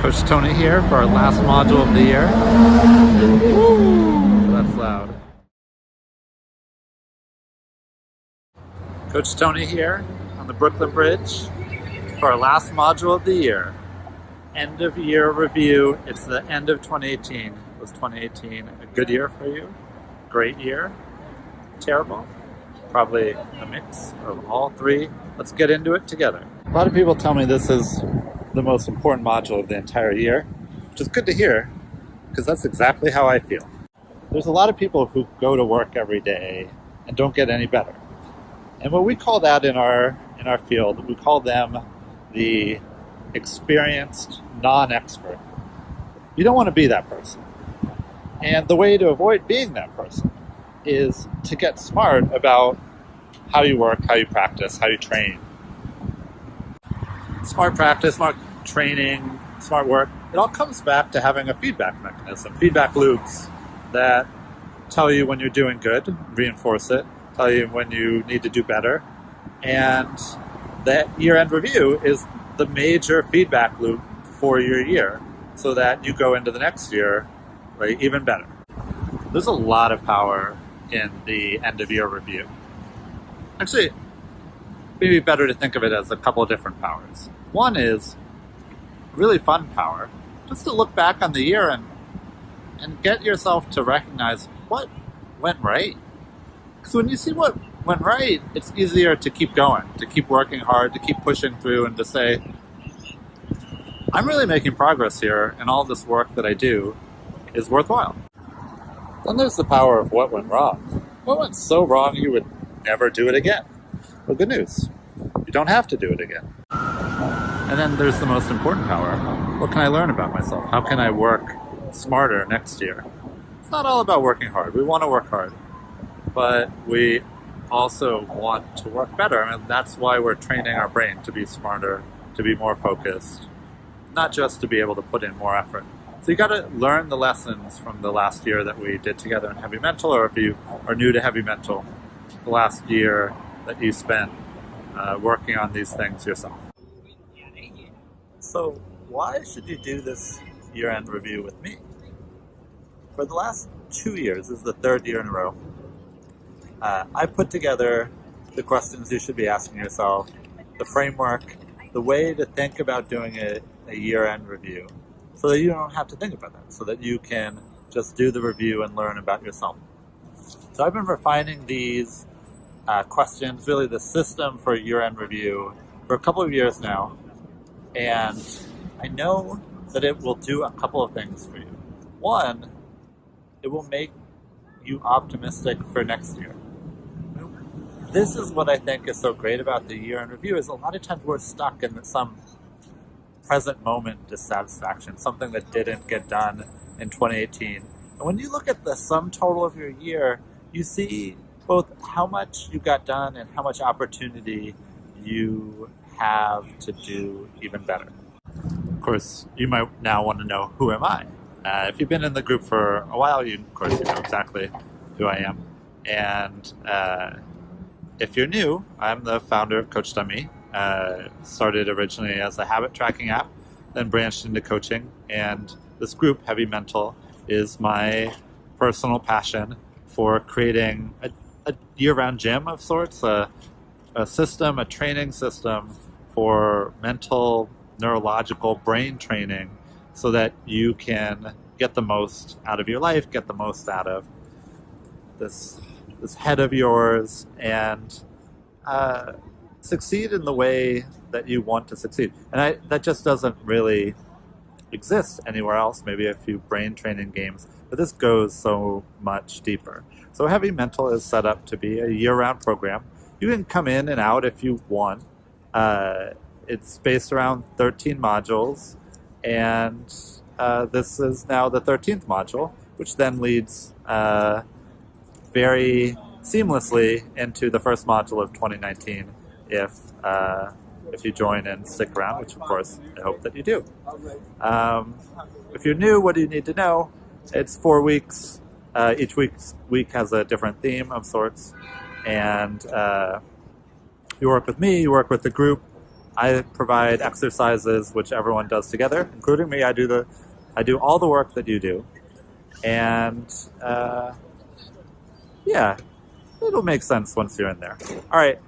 Coach Tony here for our last module of the year. Woo! That's loud. Coach Tony here on the Brooklyn Bridge for our last module of the year. End of year review. It's the end of 2018. Was 2018 a good year for you? Great year? Terrible? Probably a mix of all three. Let's get into it together. A lot of people tell me this is the most important module of the entire year, which is good to hear because that's exactly how I feel. There's a lot of people who go to work every day and don't get any better. And what we call that in our field, we call them the experienced non-expert. You don't want to be that person. And the way to avoid being that person is to get smart about how you work, how you practice, how you train. Smart practice, smart training, smart work, it all comes back to having a feedback mechanism, feedback loops that tell you when you're doing good, reinforce it, tell you when you need to do better. And that year-end review is the major feedback loop for your year so that you go into the next year even better. There's a lot of power in the end-of-year review. Actually, maybe better to think of it as a couple of different powers. One is really fun power, just to look back on the year and get yourself to recognize what went right. Because when you see what went right, it's easier to keep going, to keep working hard, to keep pushing through, and to say, I'm really making progress here, and all this work that I do is worthwhile. Then there's the power of what went wrong. What went so wrong you would never do it again? Well, good news. You don't have to do it again. And then there's the most important power. What can I learn about myself? How can I work smarter next year? It's not all about working hard. We want to work hard. But we also want to work better. I mean, that's why we're training our brain to be smarter, to be more focused, not just to be able to put in more effort. So you got to learn the lessons from the last year that we did together in Heavy Mental, or if you are new to Heavy Mental, the last year that you spent working on these things yourself. So why should you do this year-end review with me? For the last 2 years, this is the third year in a row, I put together the questions you should be asking yourself, the framework, the way to think about doing a year-end review, so that you don't have to think about that, so that you can just do the review and learn about yourself. So I've been refining these questions, really the system for year-end review, for a couple of years now, and I know that it will do a couple of things for you. One, it will make you optimistic for next year. This is what I think is so great about the year-end review, is a lot of times we're stuck in some present moment dissatisfaction, something that didn't get done in 2018. And when you look at the sum total of your year, you see both how much you got done and how much opportunity you have to do even better. Of course, you might now want to know, who am I? If you've been in the group for a while, you know exactly who I am. And if you're new, I'm the founder of Coach Dummy. Started originally as a habit tracking app, then branched into coaching. And this group, Heavy Mental, is my personal passion for creating a year-round gym of sorts, a system, a training system for mental, neurological brain training so that you can get the most out of your life, get the most out of this head of yours, and succeed in the way that you want to succeed. And that just doesn't really exist anywhere else, maybe a few brain training games, but this goes so much deeper. So Heavy Mental is set up to be a year-round program. You can come in and out if you want. It's based around 13 modules, and this is now the 13th module, which then leads very seamlessly into the first module of 2019 if you join and stick around, which of course I hope that you do. If you're new, what do you need to know? It's 4 weeks. Each week has a different theme of sorts, and you work with me, you work with the group, I provide exercises which everyone does together, including me. I do all the work that you do, and yeah, it'll make sense once you're in there. All right.